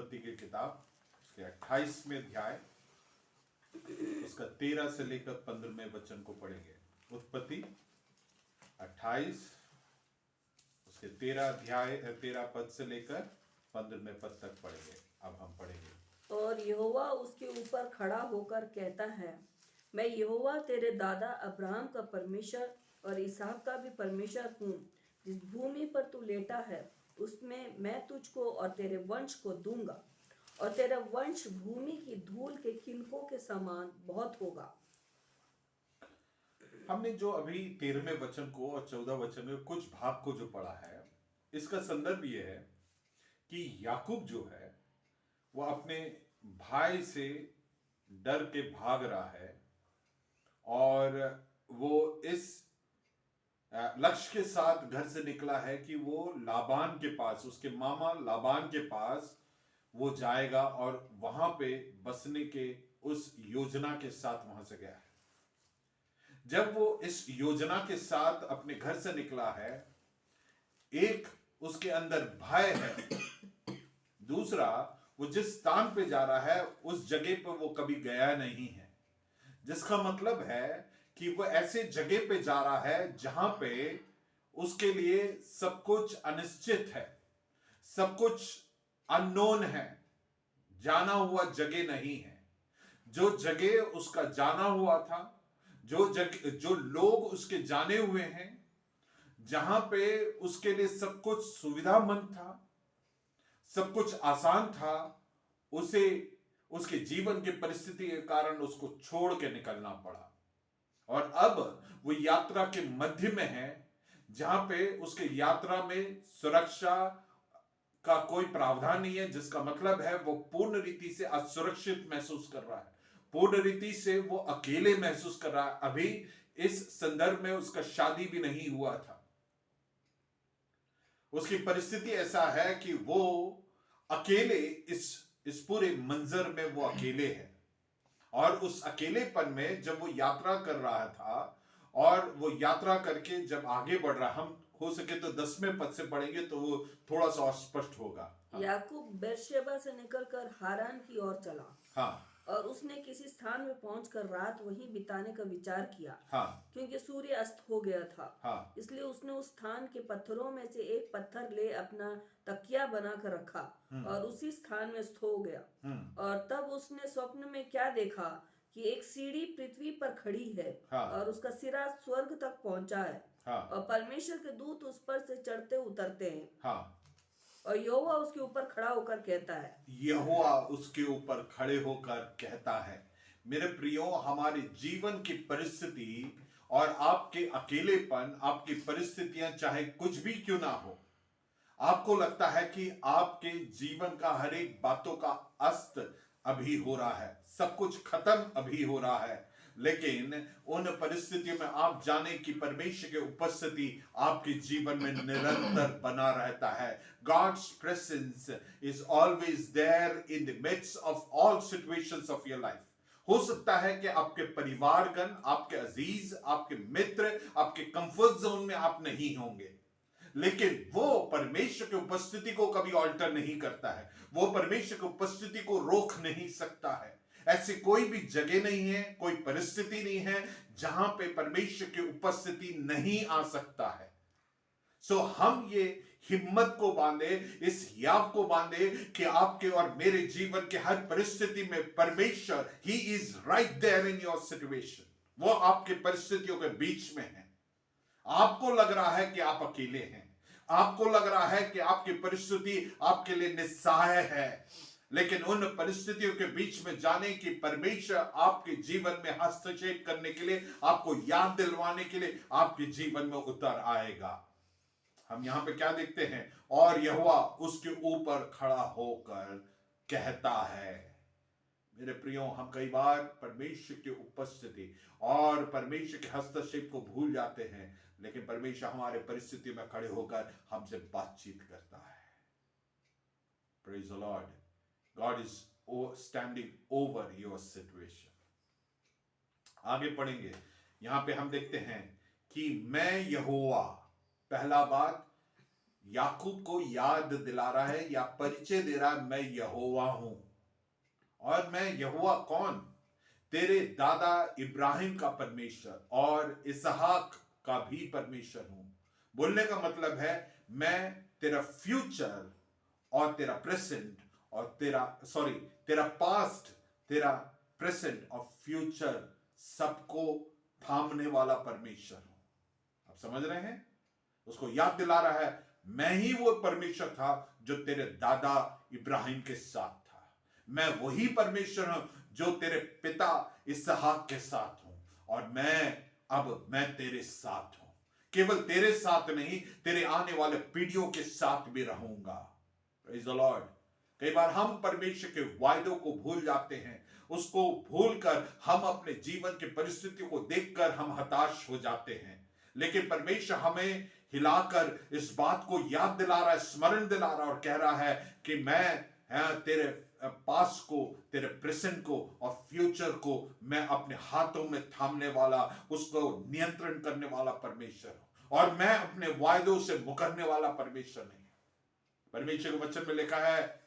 उत्पत्ति की किताब उसके 28वें अध्याय उसका 13 से लेकर 15वें वचन को पढ़ेंगे। उत्पत्ति 28 उसके 13 पद से लेकर 15वें पद तक पढ़ेंगे। अब हम पढ़ेंगे। और यहोवा उसके ऊपर खड़ा होकर कहता है, मैं यहोवा तेरे दादा अब्राहम का परमेश्वर और इसहाक का भी परमेश्वर हूँ। जिस भूमि पर तू लेटा है उसमें मैं तुझको और तेरे वंश को दूंगा, और तेरा वंश भूमि की धूल के किनकों के समान बहुत होगा। हमने जो अभी 13वें वचन को और 14 वचन में कुछ भाग को जो पढ़ा है, इसका संदर्भ यह है कि याकूब जो है वह अपने भाई से डर के भाग रहा है और वो इस लक्ष्य के साथ घर से निकला है कि वो लाबान के पास, उसके मामा लाबान के पास वो जाएगा और वहां पे बसने के उस योजना के साथ वहां से गया है। जब वो इस योजना के साथ अपने घर से निकला है, एक उसके अंदर भय है, दूसरा वो जिस स्थान पे जा रहा है उस जगह पर वो कभी गया नहीं है, जिसका मतलब है कि वो ऐसे जगह पे जा रहा है जहां पे उसके लिए सब कुछ अनिश्चित है, सब कुछ अननोन है, जाना हुआ जगह नहीं है। जो जगह उसका जाना हुआ था, जो लोग उसके जाने हुए हैं, जहां पे उसके लिए सब कुछ सुविधामंद था, सब कुछ आसान था, उसे उसके जीवन की परिस्थिति के कारण उसको छोड़ के निकलना पड़ा। और अब वो यात्रा के मध्य में है, जहां पे उसके यात्रा में सुरक्षा का कोई प्रावधान नहीं है, जिसका मतलब है वो पूर्ण रीति से असुरक्षित महसूस कर रहा है, पूर्ण रीति से वो अकेले महसूस कर रहा है। अभी इस संदर्भ में उसका शादी भी नहीं हुआ था। उसकी परिस्थिति ऐसा है कि वो अकेले इस पूरे मंजर में वो अकेले है। और उस अकेलेपन में जब वो यात्रा कर रहा था और वो यात्रा करके जब आगे बढ़ रहा, हम हो सके तो 10वें पद से पढ़ेंगे तो वो थोड़ा सा और स्पष्ट होगा। याकूब बेर्शेबा से निकलकर हारान की ओर चला। हाँ, और उसने किसी स्थान में पहुंचकर रात वहीं बिताने का विचार किया। हाँ, क्योंकि सूर्य अस्त हो गया था। हाँ, इसलिए उसने उस स्थान के पत्थरों में से एक पत्थर ले अपना तकिया बनाकर रखा और उसी स्थान में सो गया। और तब उसने स्वप्न में क्या देखा कि एक सीढ़ी पृथ्वी पर खड़ी है। हाँ, और उसका सिरा स्वर्ग तक पहुंचा है। हाँ, और परमेश्वर के दूत उस पर से चढ़ते उतरते हैं। हाँ। और यहोवा उसके ऊपर खड़ा होकर कहता है, यहोवा उसके ऊपर खड़े होकर कहता है। मेरे प्रियो, हमारे जीवन की परिस्थिति और आपके अकेलेपन, आपकी परिस्थितियां चाहे कुछ भी क्यों ना हो, आपको लगता है कि आपके जीवन का हर एक बातों का अस्त अभी हो रहा है, सब कुछ खत्म अभी हो रहा है, लेकिन उन परिस्थितियों में आप जाने की परमेश्वर की उपस्थिति आपके जीवन में निरंतर बना रहता है। God's presence is always there in the midst of all situations of your life. हो सकता है कि आपके परिवारगण, आपके अजीज, आपके मित्र, आपके कंफर्ट जोन में आप नहीं होंगे, लेकिन वो परमेश्वर की उपस्थिति को कभी ऑल्टर नहीं करता है, वो परमेश्वर की उपस्थिति को रोक नहीं सकता है। ऐसी कोई भी जगह नहीं है, कोई परिस्थिति नहीं है जहां पे परमेश्वर की उपस्थिति नहीं आ सकता है। सो हम ये हिम्मत को बांधे, इस याव को बांधे कि आपके और मेरे जीवन के हर परिस्थिति में परमेश्वर, he is right there in your situation. वो आपके परिस्थितियों के बीच में है। आपको लग रहा है कि आप अकेले हैं, आपको लग रहा है कि आपकी परिस्थिति आपके लिए निस्सहाय है, लेकिन उन परिस्थितियों के बीच में जाने की परमेश्वर आपके जीवन में हस्तक्षेप करने के लिए, आपको याद दिलवाने के लिए आपके जीवन में उतर आएगा। हम यहां पे क्या देखते हैं? और यहोवा उसके ऊपर खड़ा होकर कहता है। मेरे प्रियो, हम कई बार परमेश्वर की उपस्थिति और परमेश्वर के हस्तक्षेप को भूल जाते हैं, लेकिन परमेश्वर हमारे परिस्थिति में खड़े होकर हमसे बातचीत करता है। Praise the Lord. God is standing over your situation. आगे पढ़ेंगे। यहां पे हम देखते हैं कि मैं यहोवा, पहला बात, याकूब को याद दिला रहा है या परिचय दे रहा है, मैं यहोवा हूं। और मैं यहोवा कौन? तेरे दादा इब्राहिम का परमेश्वर और इसहाक का भी परमेश्वर हूं। बोलने का मतलब है मैं तेरा फ्यूचर और तेरा प्रेजेंट और तेरा पास्ट, तेरा प्रेजेंट और फ्यूचर सबको थामने वाला परमेश्वर हूं। आप समझ रहे हैं? उसको याद दिला रहा है मैं ही वो परमेश्वर था जो तेरे दादा इब्राहिम के साथ था। मैं वही परमेश्वर हूं जो तेरे पिता इसहाक के साथ हूं। और मैं तेरे साथ हूं। केवल तेरे साथ नहीं, तेरे आने वाले पीढ़ियों के साथ भी रहूंगा। Praise the Lord. कई बार हम परमेश्वर के वायदों को भूल जाते हैं। उसको भूलकर हम अपने जीवन की परिस्थितियों को देखकर हम हताश हो जाते हैं। लेकिन परमेश्वर हमें हिलाकर इस बात को याद दिला रहा है, स्मरण दिला रहा है और कह रहा है कि मैं तेरे पास को, तेरे प्रेजेंट को और फ्यूचर को मैं अपने हाथों में थामने वाला, उसको नियंत्रण करने वाला परमेश्वर हूं। और मैं अपने वायदों से मुकरने वाला परमेश्वर नहीं। परमेश्वर के वचन में लिखा है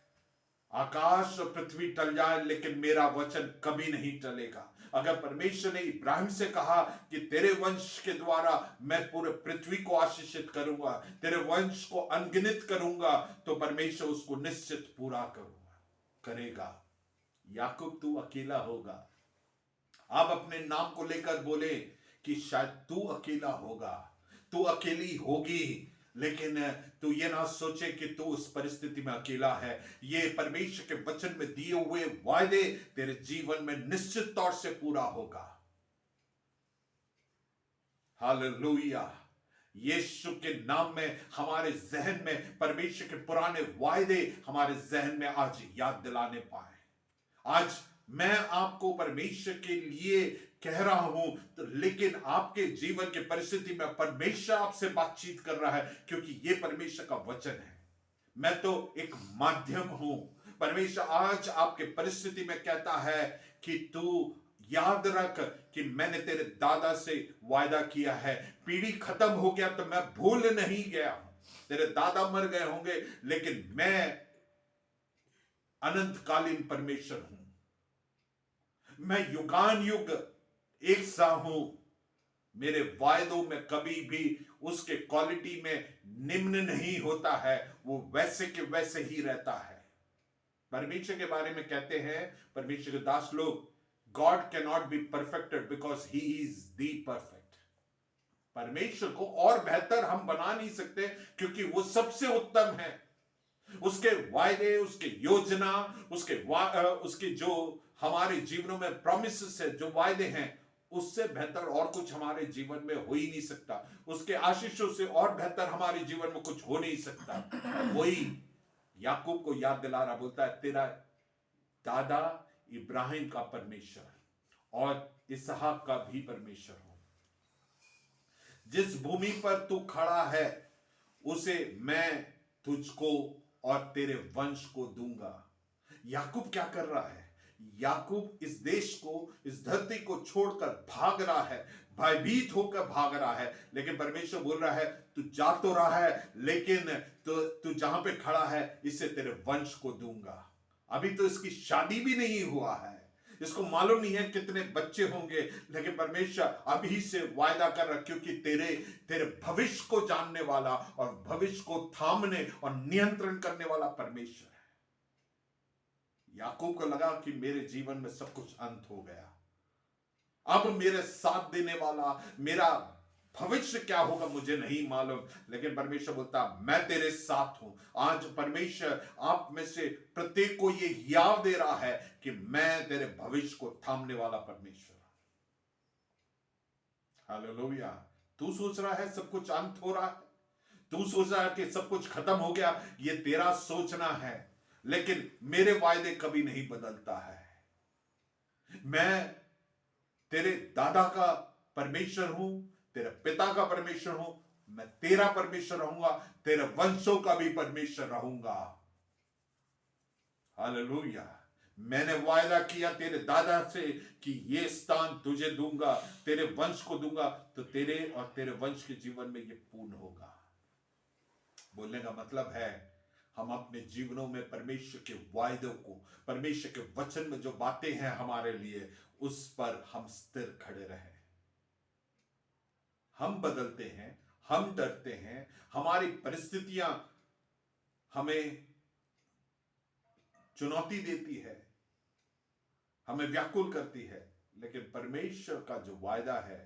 आकाश और पृथ्वी टल जाए लेकिन मेरा वचन कभी नहीं टलेगा। अगर परमेश्वर ने इब्राहिम से कहा कि तेरे वंश के द्वारा मैं पूरे पृथ्वी को आशीषित करूंगा, तेरे वंश को अनगिनत करूंगा, तो परमेश्वर उसको निश्चित पूरा करेगा। याकूब तू अकेला होगा। आप अपने नाम को लेकर बोले कि शायद तू अकेला होगा, तू अकेली होगी, लेकिन तू ये ना सोचे कि तू उस परिस्थिति में अकेला है। ये परमेश्वर के वचन में दिए हुए वायदे तेरे जीवन में निश्चित तौर से पूरा होगा। हालेलुया। यीशु के नाम में हमारे जहन में परमेश्वर के पुराने वायदे हमारे जहन में आज याद दिलाने पाए। आज मैं आपको परमेश्वर के लिए कह रहा हूं, तो लेकिन आपके जीवन के परिस्थिति में परमेश्वर आपसे बातचीत कर रहा है, क्योंकि ये परमेश्वर का वचन है। मैं तो एक माध्यम हूं। परमेश्वर आज आपके परिस्थिति में कहता है कि तू याद रख कि मैंने तेरे दादा से वायदा किया है। पीढ़ी खत्म हो गया तो मैं भूल नहीं गया हूं। तेरे दादा मर गए होंगे लेकिन मैं अनंतकालीन परमेश्वर हूं। मैं युगान युग एक सा हूं। मेरे वायदों में कभी भी उसके क्वालिटी में निम्न नहीं होता है, वो वैसे के वैसे ही रहता है। परमेश्वर के बारे में कहते हैं परमेश्वर के दास लोग, God can not be perfected because he is the perfect. परमेश्वर को और बेहतर हम बना नहीं सकते क्योंकि वो सबसे उत्तम है। उसके वायदे, उसके योजना, उसके जो हमारे जीवनों में प्रॉमिसेस है, जो वायदे हैं, उससे बेहतर और कुछ हमारे जीवन में हो ही नहीं सकता। उसके आशीषों से और बेहतर हमारे जीवन में कुछ हो नहीं सकता। वही याकूब को याद दिला रहा, बोलता है तेरा दादा इब्राहिम का परमेश्वर और इसहाक का भी परमेश्वर हो। जिस भूमि पर तू खड़ा है उसे मैं तुझको और तेरे वंश को दूंगा। याकूब क्या कर रहा है? याकूब इस देश को, इस धरती को छोड़कर भाग रहा है, भयभीत होकर भाग रहा है। लेकिन परमेश्वर बोल रहा है तू जा तो रहा है, लेकिन तू जहां पे खड़ा है इससे तेरे वंश को दूंगा। अभी तो इसकी शादी भी नहीं हुआ है, इसको मालूम नहीं है कितने बच्चे होंगे, लेकिन परमेश्वर अभी से वायदा कर रहा, क्योंकि तेरे भविष्य को जानने वाला और भविष्य को थामने और नियंत्रण करने वाला परमेश्वर है। याकूब को लगा कि मेरे जीवन में सब कुछ अंत हो गया, अब मेरे साथ देने वाला, मेरा भविष्य क्या होगा मुझे नहीं मालूम, लेकिन परमेश्वर बोलता मैं तेरे साथ हूं। आज परमेश्वर आप में से प्रत्येक को ये याद दे रहा है कि मैं तेरे भविष्य को थामने वाला परमेश्वर। हालेलुया। तू सोच रहा है सब कुछ अंत हो रहा है, तू सोच रहा है कि सब कुछ खत्म हो गया, ये तेरा सोचना है, लेकिन मेरे वायदे कभी नहीं बदलता है। मैं तेरे दादा का परमेश्वर हूं, तेरे पिता का परमेश्वर हूं, मैं तेरा परमेश्वर रहूंगा, तेरे वंशों का भी परमेश्वर रहूंगा। हालेलुया। मैंने वायदा किया तेरे दादा से कि ये स्थान तुझे दूंगा, तेरे वंश को दूंगा, तो तेरे और तेरे वंश के जीवन में ये पूर्ण होगा। बोलने का मतलब है हम अपने जीवनों में परमेश्वर के वायदों को, परमेश्वर के वचन में जो बातें हैं हमारे लिए, उस पर हम स्थिर खड़े रहें। हम बदलते हैं, हम डरते हैं, हमारी परिस्थितियां हमें चुनौती देती है, हमें व्याकुल करती है, लेकिन परमेश्वर का जो वायदा है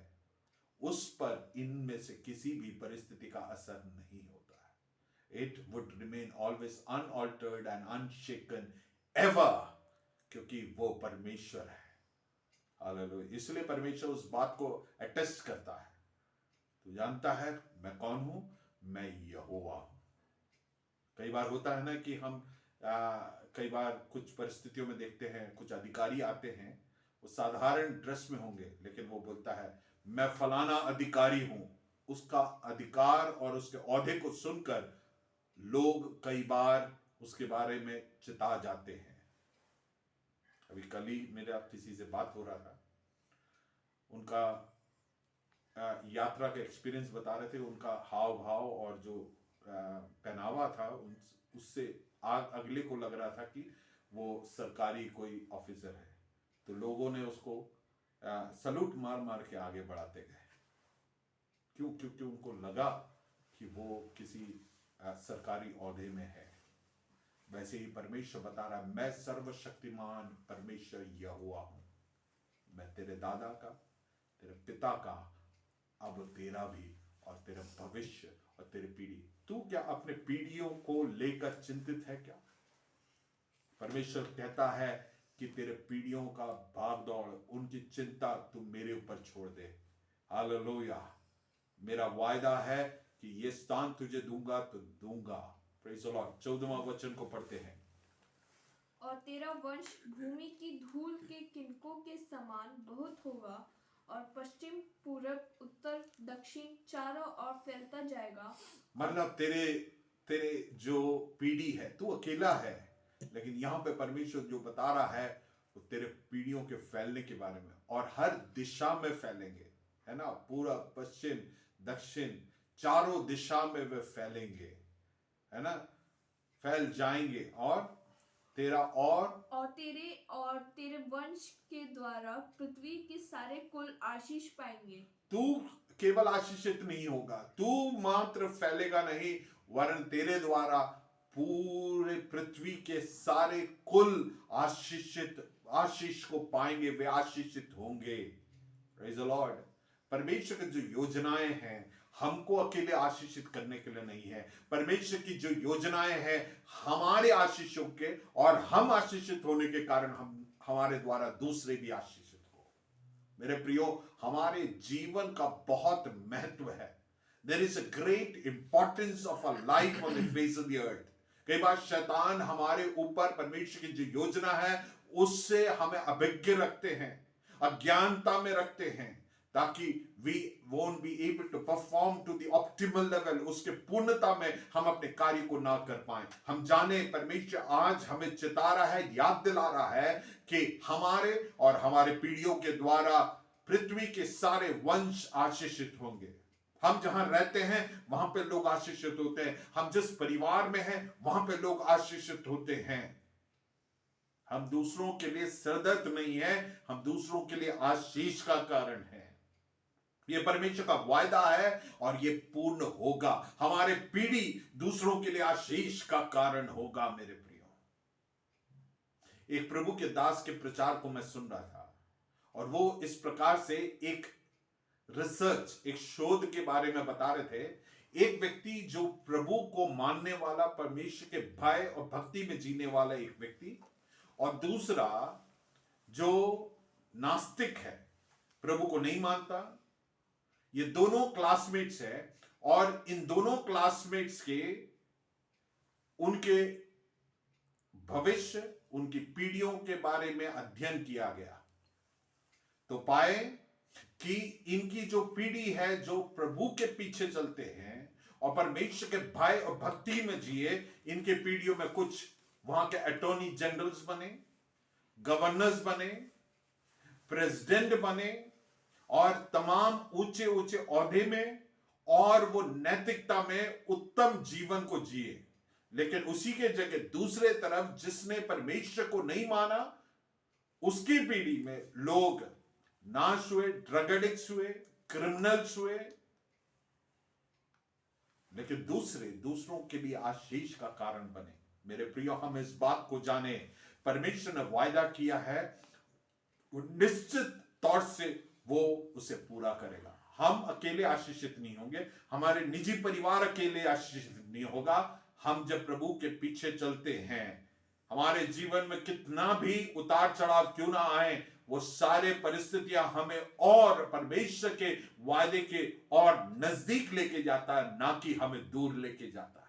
उस पर इनमें से किसी भी परिस्थिति का असर नहीं होता है। It would remain always unaltered and अनशेकन ever, क्योंकि वो परमेश्वर है। हालेलुया। इसलिए परमेश्वर उस बात को अटेस्ट करता है, तू जानता है मैं कौन हूं, मैं यहोवा हूं। कई बार होता है ना कि हम कई बार कुछ परिस्थितियों में देखते हैं, कुछ अधिकारी आते हैं, वो साधारण ड्रेस में होंगे, लेकिन वो बोलता है मैं फलाना अधिकारी हूं। उसका अधिकार और उसके ओहदे को सुनकर लोग कई बार उसके बारे में चिता जाते हैं। अभी कल ही मेरा किसी से बात हो रहा था, उनका यात्रा का एक्सपीरियंस बता रहे थे। उनका हाव भाव और जो पहनावा था उससे अगले को लग रहा था कि वो सरकारी कोई ऑफिसर है। तो लोगों ने उसको सलूट मार मार के आगे बढ़ाते गए। क्यों? क्योंकि उनको लगा कि वो किसी सरकारी ओहदे में है। वैसे ही परमेश्वर बता रहा है मैं सर्वशक्तिमान परमेश्वर यहोवा हूं। मैं तेरे दादा का, तेरे पिता का, अब तेरा भी, और तेरा भविष्य और तेरी पीढ़ी। तू क्या अपने पीढ़ियों को लेकर चिंतित है क्या? परमेश्वर कहता है कि तेरे पीढ़ियों का भाग दौड़, उनकी चिंता तू मेरे ऊपर छोड़ दे। हालेलुया। मेरा वायदा है कि ये स्थान तुझे दूंगा तो दूंगा। Praise the Lord. 14वां वचन को पढ़ते हैं। और तेरा वंश भूमि की धूल के किनकों के समान बहुत होगा, और पश्चिम, पूरब, उत्तर, दक्षिण चारों ओर फैलता जाएगा। मतलब तेरे जो पीढ़ी है, तू अकेला है, लेकिन यहां पे परमेश्वर जो बता रहा है वो तेरे पीढ़ियों के फैलने के बारे में, और हर दिशा में फैलेंगे, है ना। पूरब, पश्चिम, दक्षिण, चारों दिशा में वे फैलेंगे, है ना, फैल जाएंगे। और तेरा और तेरे वंश के द्वारा पृथ्वी के सारे कुल आशीष पाएंगे। तू केवल आशीषित नहीं होगा, तू मात्र फैलेगा नहीं, वरन तेरे द्वारा पूरे पृथ्वी के सारे कुल आशीष को पाएंगे, वे आशीषित होंगे। Praise the Lord. परमेश्वर की जो योजनाएं हैं हमको अकेले आशीषित करने के लिए नहीं है। परमेश्वर की जो योजनाएं हैं हमारे आशीषों के, और हम आशीषित होने के कारण हमारे द्वारा दूसरे भी आशीषित हो। मेरे प्रियो, हमारे जीवन का बहुत महत्व है। There is a great importance of a life on the face of the earth. कई बार शैतान हमारे ऊपर परमेश्वर की जो योजना है उससे हमें अभिज्ञ रखते हैं, अज्ञानता में रखते हैं, ताकि we won't be able to perform to the optimal level, उसके पूर्णता में हम अपने कार्य को ना कर पाए। हम जाने परमेश्वर आज हमें चिता रहा है, याद दिला रहा है कि हमारे और हमारे पीढ़ियों के द्वारा पृथ्वी के सारे वंश आशीषित होंगे। हम जहां रहते हैं वहां पे लोग आशीषित होते हैं, हम जिस परिवार में हैं वहां पे लोग आशीषित होते हैं। हम दूसरों के लिए सरदर्द नहीं है, हम दूसरों के लिए आशीष का कारण है। ये परमेश्वर का वायदा है और ये पूर्ण होगा। हमारे पीढ़ी दूसरों के लिए आशीष का कारण होगा। मेरे प्रियो, एक प्रभु के दास के प्रचार को मैं सुन रहा था, और वो इस प्रकार से एक रिसर्च, एक शोध के बारे में बता रहे थे। एक व्यक्ति जो प्रभु को मानने वाला, परमेश्वर के भय और भक्ति में जीने वाला एक व्यक्ति, और दूसरा जो नास्तिक है, प्रभु को नहीं मानता। ये दोनों क्लासमेट्स हैं, और इन दोनों क्लासमेट्स के उनके भविष्य, उनकी पीढ़ियों के बारे में अध्ययन किया गया, तो पाए कि इनकी जो पीढ़ी है जो प्रभु के पीछे चलते हैं और परमेश्वर के भय और भक्ति में जिए, इनके पीढ़ियों में कुछ वहां के अटॉर्नी जनरल्स बने, गवर्नर्स बने, प्रेसिडेंट बने, और तमाम ऊंचे ऊंचे ओहदे में और वो नैतिकता में उत्तम जीवन को जिए, लेकिन उसी के जगह दूसरे तरफ जिसने परमेश्वर को नहीं माना, उसकी पीढ़ी में लोग नाश हुए, ड्रग एडिक्ट्स हुए, क्रिमिनल्स हुए। लेकिन दूसरों के लिए आशीष का कारण बने। मेरे प्रियो, हम इस बात को जाने, परमेश्वर ने वायदा किया है, वो निश्चित तौर से वो उसे पूरा करेगा। हम अकेले आशीषित नहीं होंगे, हमारे निजी परिवार अकेले आशीषित नहीं होगा। हम जब प्रभु के पीछे चलते हैं, हमारे जीवन में कितना भी उतार चढ़ाव क्यों ना आए, वो सारे परिस्थितियां हमें और परमेश्वर के वायदे के और नजदीक लेके जाता है, ना कि हमें दूर लेके जाता है।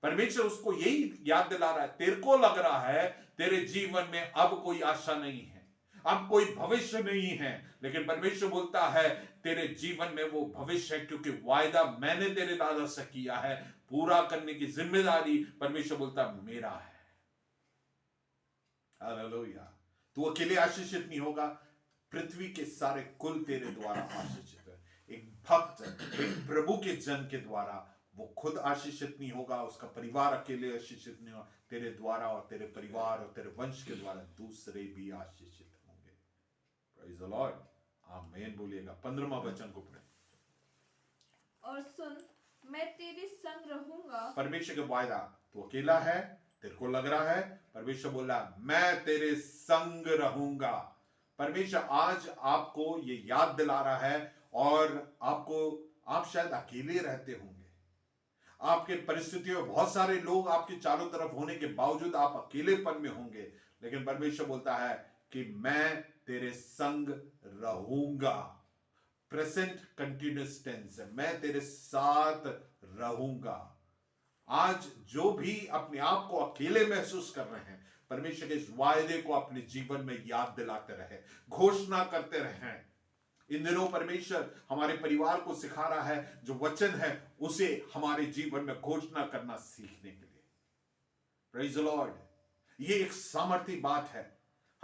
परमेश्वर उसको यही याद दिला रहा है, तेरे को लग रहा है तेरे जीवन में अब कोई आशा नहीं है, अब कोई भविष्य नहीं है, लेकिन परमेश्वर बोलता है तेरे जीवन में वो भविष्य है, क्योंकि वायदा मैंने तेरे दादा से किया है, पूरा करने की जिम्मेदारी परमेश्वर बोलता मेरा है। हालेलुया। तू अकेले आशीषित नहीं होगा, पृथ्वी के सारे कुल तेरे द्वारा आशीषित है। एक भक्त, एक प्रभु के जन के द्वारा वो खुद आशीषित नहीं होगा, उसका परिवार अकेले आशीषित नहीं होगा, तेरे द्वारा और तेरे परिवार और तेरे वंश के द्वारा दूसरे भी आशीषित होंगे। प्रेज द लॉर्ड, आमीन बोलिएगा। 15वां वचन को पढ़ें। और सुन, मैं तेरे संग रहूंगा। परमेश्वर का वायदा, तू अकेला है, तेरे को लग रहा है, परमेश्वर बोला मैं तेरे संग रहूंगा। परमेश्वर आज आपको ये याद दिला रहा है, और आप शायद अकेले रहते होंगे, आपके परिस्थितियों में बहुत सारे लोग आपके चारों तरफ होने के बावजूद आप अकेलेपन में होंगे, लेकिन परमेश्वर बोलता है कि मैं तेरे संग रहूंगा। प्रेजेंट कंटिन्यूअस टेंस है, मैं तेरे साथ रहूंगा। आज जो भी अपने आप को अकेले महसूस कर रहे हैं, परमेश्वर के इस वायदे को अपने जीवन में याद दिलाते रहे, घोषणा करते रहे। इन दिनों परमेश्वर हमारे परिवार को सिखा रहा है, जो वचन है उसे हमारे जीवन में घोषणा करना सीखने के लिए। Praise the Lord. ये एक सामर्थी बात है।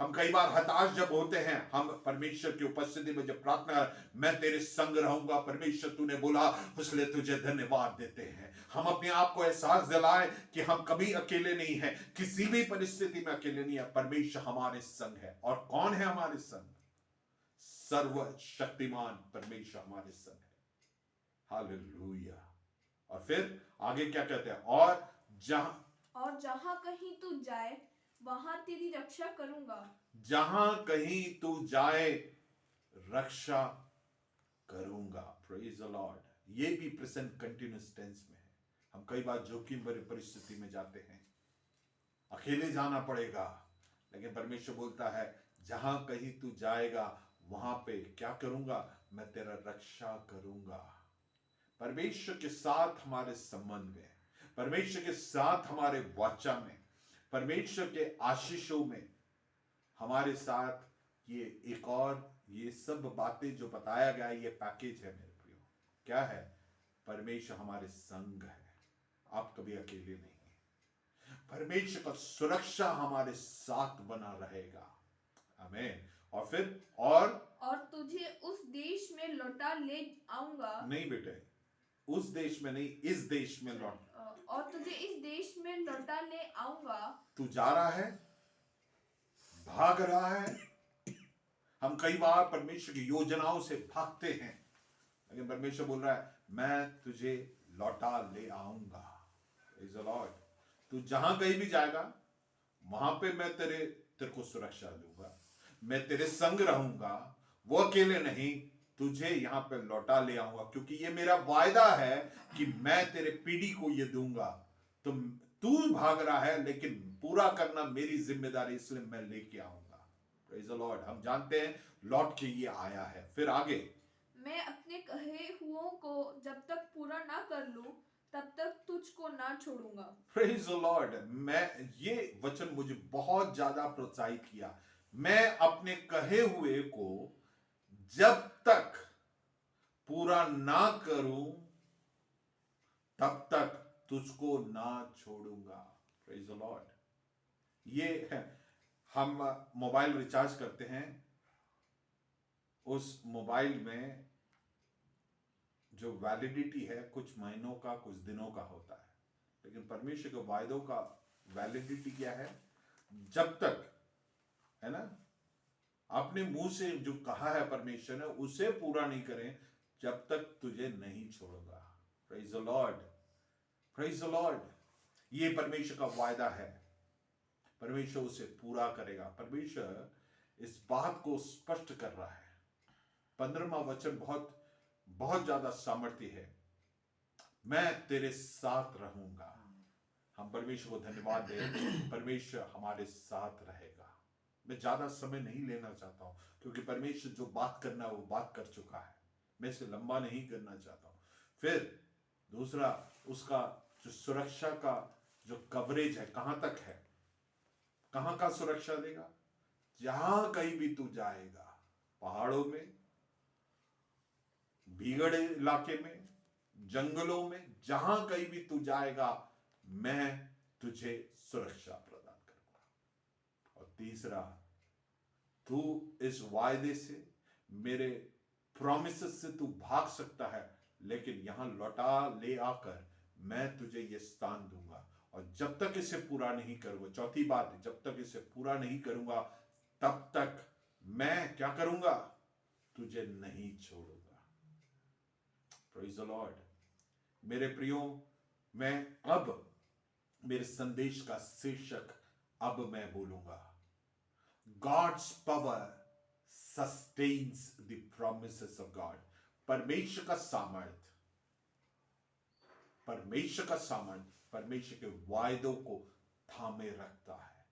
हम कई बार हताश जब होते हैं, हम परमेश्वर की उपस्थिति में जब प्रार्थना, मैं तेरे संग रहूंगा, परमेश्वर तूने बोला, इसलिए तुझे धन्यवाद देते हैं। हम अपने आप को एहसास दिलाएं कि हम कभी अकेले नहीं हैं, किसी भी परिस्थिति में अकेले नहीं है, परमेश्वर हमारे संग है। और कौन है हमारे संग? सर्वशक्तिमान परमेश्वर हमारे संग है। हालेलुया। और फिर आगे क्या कहते हैं? और जहां कहीं तू जाए वहां तेरी रक्षा करूंगा। जहां कहीं तू जाए रक्षा करूंगा। Praise the Lord. ये भी प्रेजेंट कंटिन्यूअस टेंस में है। हम कई बार जोखिम भरी परिस्थिति में जाते हैं, अकेले जाना पड़ेगा, लेकिन परमेश्वर बोलता है जहां कहीं तू जाएगा वहां पे क्या करूंगा? मैं तेरा रक्षा करूंगा। परमेश्वर के साथ हमारे संबंध में, परमेश्वर के साथ हमारे वाचा में, परमेश्वर के आशीषों में हमारे साथ ये एक और ये सब बातें जो बताया गया, ये पैकेज है मेरे प्रियो। क्या है? परमेश्वर हमारे संग है, आप कभी अकेले नहीं हैं। परमेश्वर का सुरक्षा हमारे साथ बना रहेगा। आमीन। और फिर और तुझे उस देश में लौटा ले आऊंगा। नहीं बेटे, उस देश में नहीं, इस देश में लौट। और तुझे इस देश में लौटा ले आऊंगा। तू जा रहा है, भाग रहा है। हम कई बार परमेश्वर की योजनाओं से भागते हैं, लेकिन परमेश्वर बोल रहा है मैं तुझे लौटा ले आऊंगा। Praise the Lord. तू जहां कहीं भी जाएगा वहां पे मैं तेरे को सुरक्षा दूंगा, मैं तेरे संग रहूंगा। वो अकेले नहीं, तुझे यहां पे लौटा ले आऊंगा, क्योंकि ये मेरा वायदा है कि मैं तेरे पीढ़ी को ये दूंगा। तू भाग रहा है, लेकिन पूरा करना मेरी जिम्मेदारी, इसलिए मैं लेके आऊंगा। Praise the Lord. हम जानते हैं लौट के ये आया है। फिर आगे, मैं अपने कहे हुओं को जब तक पूरा ना कर लूं तब तक तुझको ना छोड़ूंगा। Praise the Lord. ये वचन मुझे बहुत ज्यादा प्रोत्साहित किया। मैं अपने कहे हुए को जब तक पूरा ना करूं तब तक तुझको ना छोड़ूंगा। Praise the Lord. ये है, हम मोबाइल रिचार्ज करते हैं, उस मोबाइल में जो वैलिडिटी है कुछ महीनों का, कुछ दिनों का होता है, लेकिन परमेश्वर के वायदों का वैलिडिटी क्या है? जब तक, है ना, आपने मुंह से जो कहा है परमेश्वर ने उसे पूरा नहीं करें, जब तक तुझे नहीं छोड़ूंगा। Praise the Lord, praise the Lord. ये परमेश्वर का वायदा है, परमेश्वर उसे पूरा करेगा। परमेश्वर इस बात को स्पष्ट कर रहा है। 15वां वचन बहुत बहुत ज्यादा सामर्थ्य है, मैं तेरे साथ रहूंगा। हम परमेश्वर को धन्यवाद दें, परमेश्वर हमारे साथ रहेगा। मैं ज्यादा समय नहीं लेना चाहता हूं, क्योंकि परमेश्वर जो बात करना है वो बात कर चुका है, मैं इसे लंबा नहीं करना चाहता हूं। फिर दूसरा, उसका जो सुरक्षा का जो कवरेज है, कहां तक है, कहां का सुरक्षा देगा? जहां कहीं भी तू जाएगा, पहाड़ों में, भीगड़े इलाके में, जंगलों में, जहां कहीं भी तू जाएगा, मैं तुझे सुरक्षा प्रदान करूंगा। और तीसरा, तू इस वायदे से, मेरे प्रॉमिसेस से तू भाग सकता है, लेकिन यहां लौटा ले आकर मैं तुझे यह स्थान दूंगा। और जब तक इसे पूरा नहीं करूंगा, चौथी बात, जब तक इसे पूरा नहीं करूंगा तब तक मैं क्या करूंगा? तुझे नहीं छोड़ूंगा। Praise the Lord. मेरे प्रियो, मैं अब मेरे संदेश का शीर्षक अब मैं बोलूंगा, God's power sustains the promises of God। परमेश्वर का सामर्थ, परमेश्वर का सामर्थ परमेश्वर के वायदों को थामे रखता है,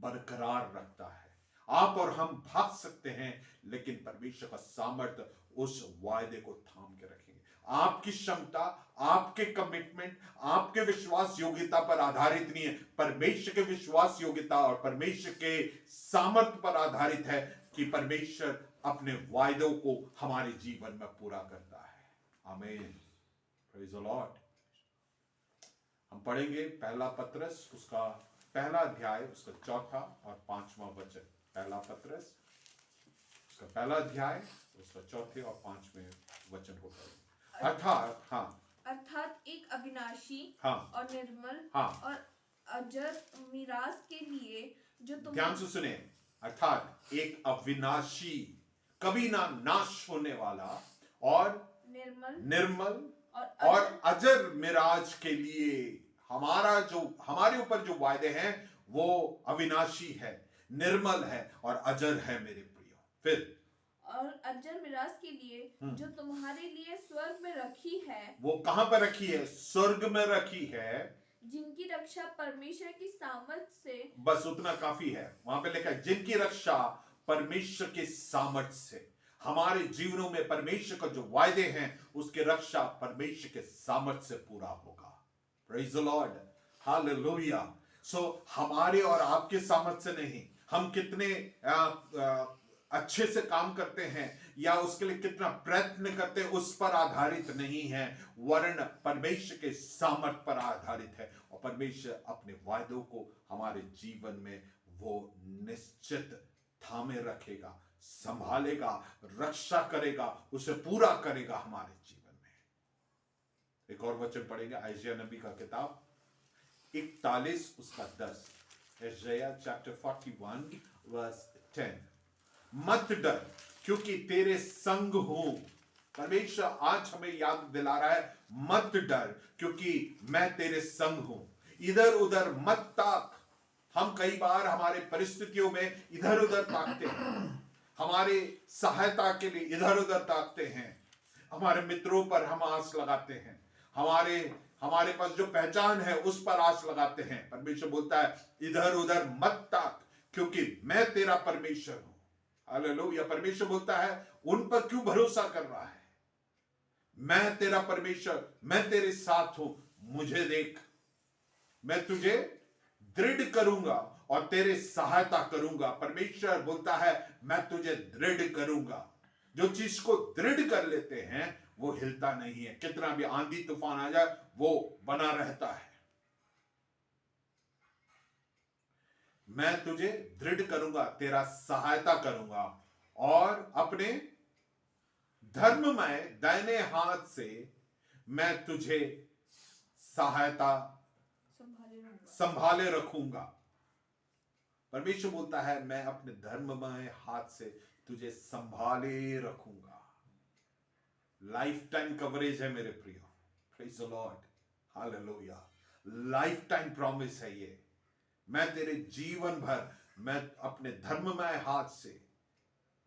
बरकरार रखता है। आप और हम भाग सकते हैं, लेकिन परमेश्वर का सामर्थ उस वायदे को थाम के रखेंगे। आपकी क्षमता, आपके कमिटमेंट, आपके विश्वास योग्यता पर आधारित नहीं है, परमेश्वर के विश्वास योग्यता और परमेश्वर के सामर्थ पर आधारित है कि परमेश्वर अपने वायदों को हमारे जीवन में पूरा करता है। आमीन, प्रेज द लॉर्ड। हम पढ़ेंगे पहला पत्रस, उसका पहला अध्याय, उसका चौथा और पांचवा वचन। पहला पत्रस, उसका पहला अध्याय, उसका चौथे और पांचवें वचन होगा। अर्थात एक अविनाशी और निर्मल और अजर मिरास के लिए जो तुम, ध्यान से सुने, अर्थात एक अविनाशी, कभी ना नाश होने वाला, और निर्मल और अजर मिराज के लिए हमारे ऊपर जो वायदे हैं वो अविनाशी है, निर्मल है और अजर है मेरे प्रियो। फिर और अजर मिरास के लिए जो तुम्हारे लिए स्वर्ग में रखी है। वो कहां पर रखी है? स्वर्ग में रखी है, जिनकी रक्षा परमेश्वर की सामर्थ से, बस उतना काफी है। वहां पे लिखा है जिनकी रक्षा परमेश्वर के सामर्थ से। हमारे जीवनों में परमेश्वर का जो वायदे हैं उसकी रक्षा परमेश्वर के सामर्थ से पूरा होगा। Praise the Lord, hallelujah. So हमारे और आपके सामर्थ से नहीं, हम कितने अच्छे से काम करते हैं या उसके लिए कितना प्रयत्न करते हैं उस पर आधारित नहीं है, वरन परमेश्वर के सामर्थ पर आधारित है। और परमेश्वर अपने वायदों को हमारे जीवन में वो निश्चित थामे रखेगा, संभालेगा, रक्षा करेगा, उसे पूरा करेगा हमारे जीवन में। एक और वचन पढ़ेंगे, आइजिया नबी का किताब 41 उसका 10। Isaiah chapter 41 verse 10। मत डर, क्योंकि तेरे संग हूं। परमेश्वर आज हमें याद दिला रहा है, मत डर क्योंकि मैं तेरे संग हूं। इधर उधर मत ताक। हम कई बार हमारे परिस्थितियों में इधर उधर ताकते हैं, हमारे सहायता के लिए इधर उधर ताकते हैं, हमारे मित्रों पर हम आस लगाते हैं, हमारे पास जो पहचान है उस पर आस लगाते हैं। परमेश्वर बोलता है इधर उधर मत ताक, क्योंकि मैं तेरा परमेश्वर हूं। हालेलुया। परमेश्वर बोलता है उन पर क्यों भरोसा कर रहा है? मैं तेरा परमेश्वर, मैं तेरे साथ हूं, मुझे देख, मैं तुझे दृढ़ करूंगा और तेरे सहायता करूंगा। परमेश्वर बोलता है मैं तुझे दृढ़ करूंगा। जो चीज को दृढ़ कर लेते हैं वो हिलता नहीं है, कितना भी आंधी तूफान आ जाए वो बना रहता है। मैं तुझे दृढ़ करूंगा, तेरा सहायता करूंगा और अपने धर्ममय दाहिने हाथ से मैं तुझे सहायता संभाले रखूंगा। परमेश्वर बोलता है मैं अपने धर्ममय हाथ से तुझे संभाले रखूंगा। लाइफ टाइम कवरेज है मेरे प्रियो। Praise the Lord, hallelujah. Life time promise है ये। मैं तेरे जीवन भर मैं अपने धर्ममय हाथ से,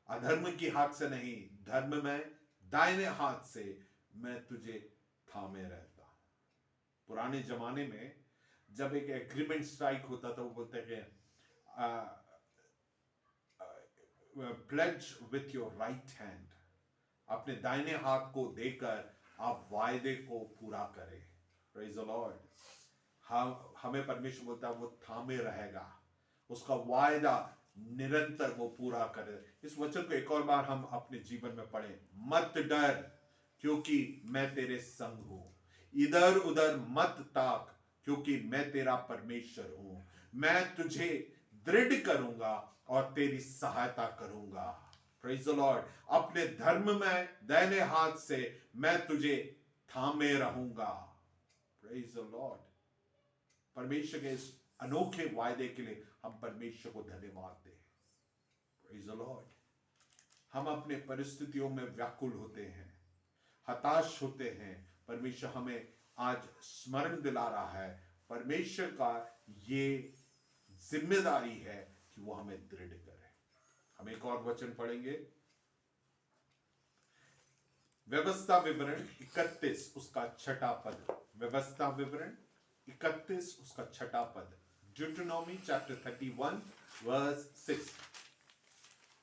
अधर्म की हाथ से नहीं, धर्ममय दाहिने हाथ से मैं तुझे थामे रहता हूं। पुराने जमाने में जब एक एग्रीमेंट स्ट्राइक होता था, वो बोलते हैं plays with your right hand, अपने दाहिने हाथ को देकर आप वायदे को पूरा करें। Praise the Lord. हमें परमेश्वर बोलता है वो थामे रहेगा, उसका वायदा निरंतर वो पूरा करे। इस वचन को एक और बार हम अपने जीवन में पढ़ें। मत डर क्योंकि मैं तेरे संग हूं, इधर उधर मत ताक क्योंकि मैं तेरा परमेश्वर हूं। मैं तुझे दृढ़ करूंगा और तेरी सहायता करूंगा। Praise the Lord. अपने धर्म में दाहिने हाथ से मैं तुझे थामे रहूंगा। Praise the Lord. परमेश्वर के इस अनोखे वायदे के लिए हम परमेश्वर को धन्यवाद दें। Praise the Lord. हम अपने परिस्थितियों में व्याकुल होते हैं, हताश होते हैं। परमेश्वर हमें आज स्मरण दिला रहा है, परमेश्वर का ये जिम्मेदारी है कि वो हमें दृढ़ करे। हम एक और वचन पढ़ेंगे, व्यवस्था विवरण 31 उसका छठा पद। व्यवस्था विवरण 31 उसका छठा पद। Deuteronomy chapter 31 verse 6।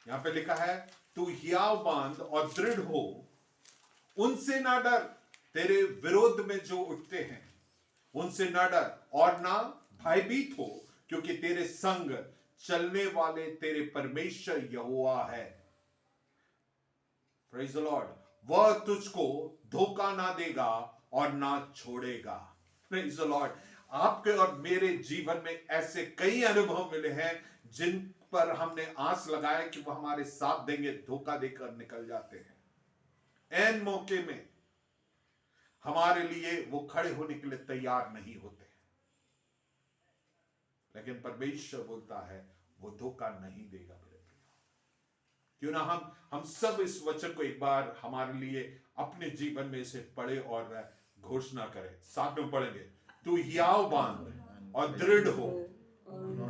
यहां पे लिखा है, तू हियाव बांध और दृढ़ हो, उनसे ना डर, तेरे विरोध में जो उठते हैं उनसे ना डर और ना भयभीत हो, क्योंकि तेरे संग चलने वाले तेरे परमेश्वर यहोवा है। Praise the Lord. वह तुझको धोखा ना देगा और ना छोड़ेगा। Praise the Lord. आपके और मेरे जीवन में ऐसे कई अनुभव मिले हैं जिन पर हमने आस लगाया कि वो हमारे साथ देंगे, धोखा देकर निकल जाते हैं। ऐन मौके में हमारे लिए वो खड़े होने के लिए तैयार नहीं होते, लेकिन परमेश्वर बोलता है वो धोखा नहीं देगा मेरे प्रिय। क्यों ना हम सब इस वचन को एक बार हमारे लिए अपने जीवन में इसे पढ़े और घोषणा करें। साथ में पढ़ेंगे, तू हियाव बांध और दृढ़ हो,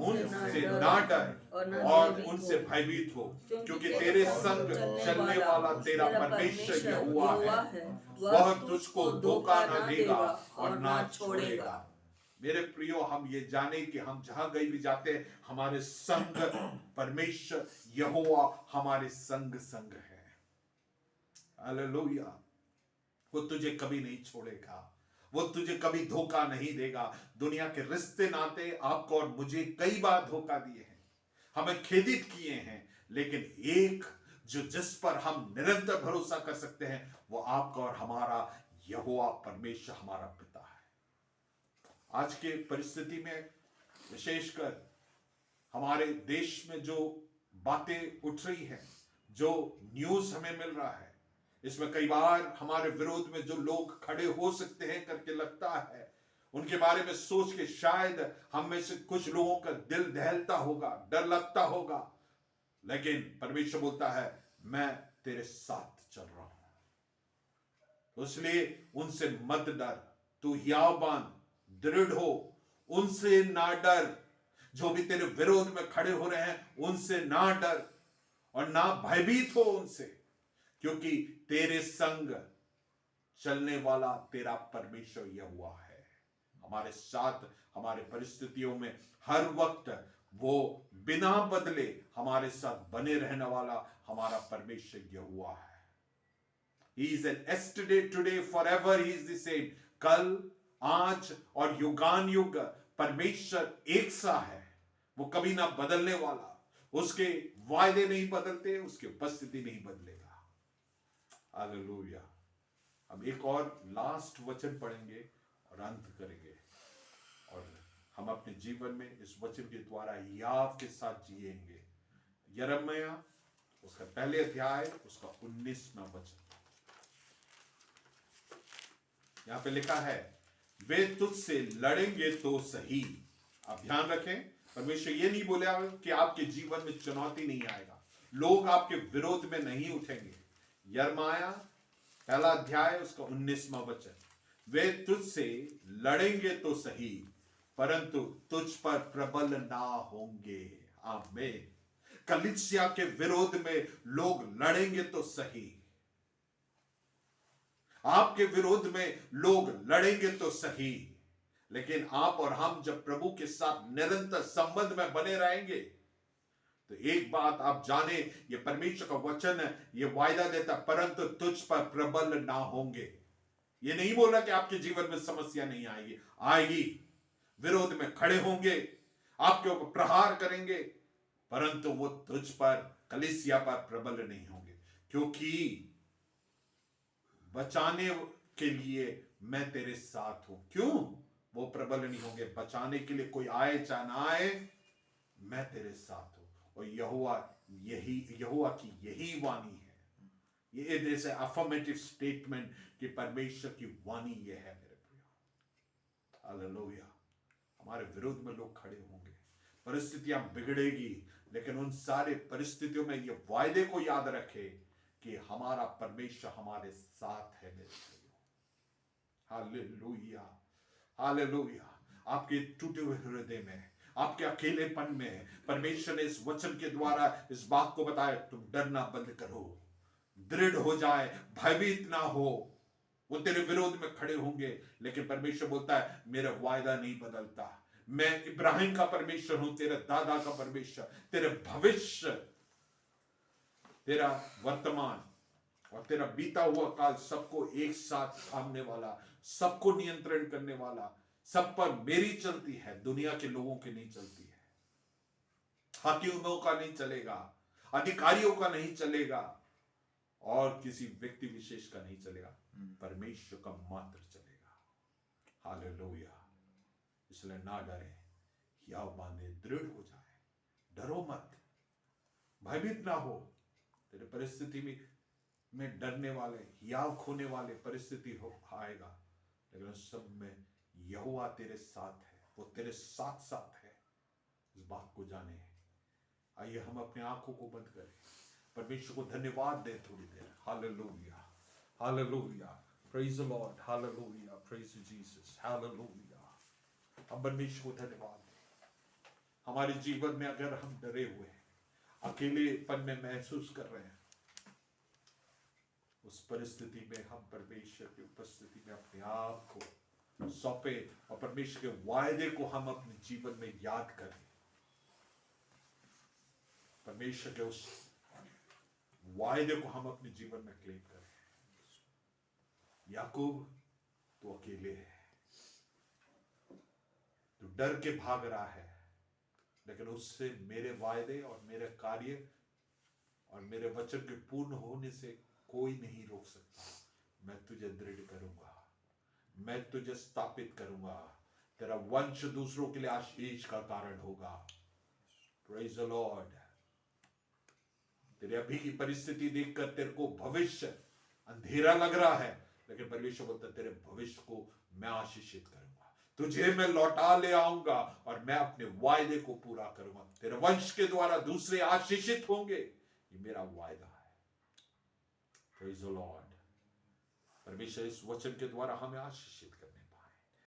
उनसे ना डर और उनसे भयभीत हो, क्योंकि तेरे संग चलने वाला तेरा परमेश्वर यहोवा है। वह तुझको धोखा ना देगा और ना छोड़ेगा। मेरे प्रियो, हम ये जाने कि हम जहां कहीं भी जाते हैं हमारे संग परमेश्वर यहोवा हमारे संग संग है। हालेलुया। वो तुझे कभी नहीं छोड़ेगा, वो तुझे कभी धोखा नहीं देगा। दुनिया के रिश्ते नाते आपको और मुझे कई बार धोखा दिए हैं, हमें खेदित किए हैं, लेकिन एक जिस पर हम निरंतर भरोसा कर सकते हैं वो आपका और हमारा यहोवा परमेश्वर हमारा पिता है। आज के परिस्थिति में विशेषकर हमारे देश में जो बातें उठ रही हैं, जो न्यूज हमें मिल रहा है, इसमें कई बार हमारे विरोध में जो लोग खड़े हो सकते हैं करके लगता है, उनके बारे में सोच के शायद हम में से कुछ लोगों का दिल दहलता होगा, डर लगता होगा, लेकिन परमेश्वर बोलता है मैं तेरे साथ चल रहा हूं, तो इसलिए उनसे मत डर, तू हियाव बांध, दृढ़ हो, उनसे ना डर। जो भी तेरे विरोध में खड़े हो रहे हैं उनसे ना डर और ना भयभीत हो उनसे, क्योंकि तेरे संग चलने वाला तेरा परमेश्वर यहोवा है। हमारे साथ हमारे परिस्थितियों में हर वक्त वो बिना बदले हमारे साथ बने रहने वाला हमारा परमेश्वर यहोवा है। He is an yesterday, today, forever. He is the same. कल, आज और युगान युग परमेश्वर एक सा है, वो कभी ना बदलने वाला। उसके वायदे नहीं बदलते, उसकी उपस्थिति नहीं बदलेगा। हालेलुया। हम एक और लास्ट वचन पढ़ेंगे और अंत करेंगे, और हम अपने जीवन में इस वचन के द्वारा याव के साथ जिएंगे। यिर्मयाह उसका पहले अध्याय उसका 19वां वचन। यहां पे लिखा है वे तुझसे लड़ेंगे तो सही। आप ध्यान रखें, परमेश्वर ये नहीं बोला कि आपके जीवन में चुनौती नहीं आएगा, लोग आपके विरोध में नहीं उठेंगे। यिर्मयाह पहला अध्याय उसका 19वां वचन, वे तुझसे लड़ेंगे तो सही परंतु तुझ पर प्रबल ना होंगे। आमीन। कलीसिया के विरोध में लोग लड़ेंगे तो सही, आपके विरोध में लोग लड़ेंगे तो सही, लेकिन आप और हम जब प्रभु के साथ निरंतर संबंध में बने रहेंगे तो एक बात आप जाने, ये परमेश्वर का वचन है, ये वायदा देता परंतु तुझ पर प्रबल ना होंगे। ये नहीं बोला कि आपके जीवन में समस्या नहीं आएगी, आएगी, विरोध में खड़े होंगे, आपके ऊपर प्रहार करेंगे, परंतु वो तुझ पर, कलीसिया पर प्रबल नहीं होंगे, क्योंकि बचाने के लिए मैं तेरे साथ हूं। क्यों वो प्रबल नहीं होंगे? बचाने के लिए कोई आए चाहे ना आए, मैं तेरे साथ हूं। और यहोवा की यही वाणी है, ये जैसे अफर्मेटिव स्टेटमेंट कि परमेश्वर की वाणी ये है मेरे प्रिय। हालेलुया। हमारे विरोध में लोग खड़े होंगे, परिस्थितियां बिगड़ेगी, लेकिन उन सारे परिस्थितियों में ये वायदे को याद रखे कि हमारा परमेश्वर हमारे साथ है मेरे प्रियो। Hallelujah, hallelujah. आपके टूटे हुए हृदय में, आपके अकेलेपन में परमेश्वर ने इस वचन के द्वारा इस बात को बताया, तुम डरना बंद करो, दृढ़ हो जाए, भयभीत ना हो। वो तेरे विरोध में खड़े होंगे, लेकिन परमेश्वर बोलता है मेरा वायदा नहीं बदलता, मैं इब्राहिम का परमेश्वर हूं, तेरे दादा का परमेश्वर, तेरे भविष्य, तेरा वर्तमान और तेरा बीता हुआ काल सबको एक साथ थामने वाला, सबको नियंत्रण करने वाला, सब पर मेरी चलती है, दुनिया के लोगों की नहीं चलती है, हाकिमों का नहीं चलेगा, अधिकारियों का नहीं चलेगा, और किसी व्यक्ति विशेष का नहीं चलेगा, परमेश्वर का मात्र चलेगा। हालेलुया। इसलिए ना डरे, या बांधे, दृढ़ हो जाए, डरो मत, भयभीत ना हो। तेरे परिस्थिति में डरने वाले, हियाव खोने वाले परिस्थिति हो आएगा, लेकिन उस सब में यहोवा तेरे साथ है, वो तेरे साथ साथ है, इस बात को जाने। आइए हम अपने आंखों को बंद करें, परमेश्वर को धन्यवाद दें थोड़ी देर। Hallelujah, hallelujah, praise the Lord, hallelujah, praise Jesus, hallelujah. हम परमेश्वर को धन्यवाद दें। हमारे जीवन में अगर हम डरे हुए हैं, अकेलेपन में महसूस कर रहे हैं, उस परिस्थिति में हम परमेश्वर की उपस्थिति में अपने आप को सौंपे और परमेश्वर के वायदे को हम अपने जीवन में याद करें, परमेश्वर के उस वायदे को हम अपने जीवन में क्लेम करें। याकूब तो अकेले है, तो डर के भाग रहा है, लेकिन उससे मेरे वायदे और मेरे कार्य और मेरे वचन के पूर्ण होने से कोई नहीं रोक सकता। मैं तुझे दृढ़ करूंगा, मैं तुझे स्थापित करूंगा, तेरा वंश दूसरों के लिए आशीष का कारण होगा। Praise the Lord. तेरे अभी की परिस्थिति देखकर तेरे को भविष्य अंधेरा लग रहा है, लेकिन परमेश्वर बोलता है तेरे भविष्य को मैं आशीषित करूंगा, तुझे मैं लौटा ले आऊंगा और मैं अपने वायदे को पूरा करूंगा, तेरे वंश के द्वारा दूसरे आशीषित होंगे, ये मेरा वायदा है। Praise the Lord. परमेश्वर इस वचन के द्वारा हमें आशीषित करने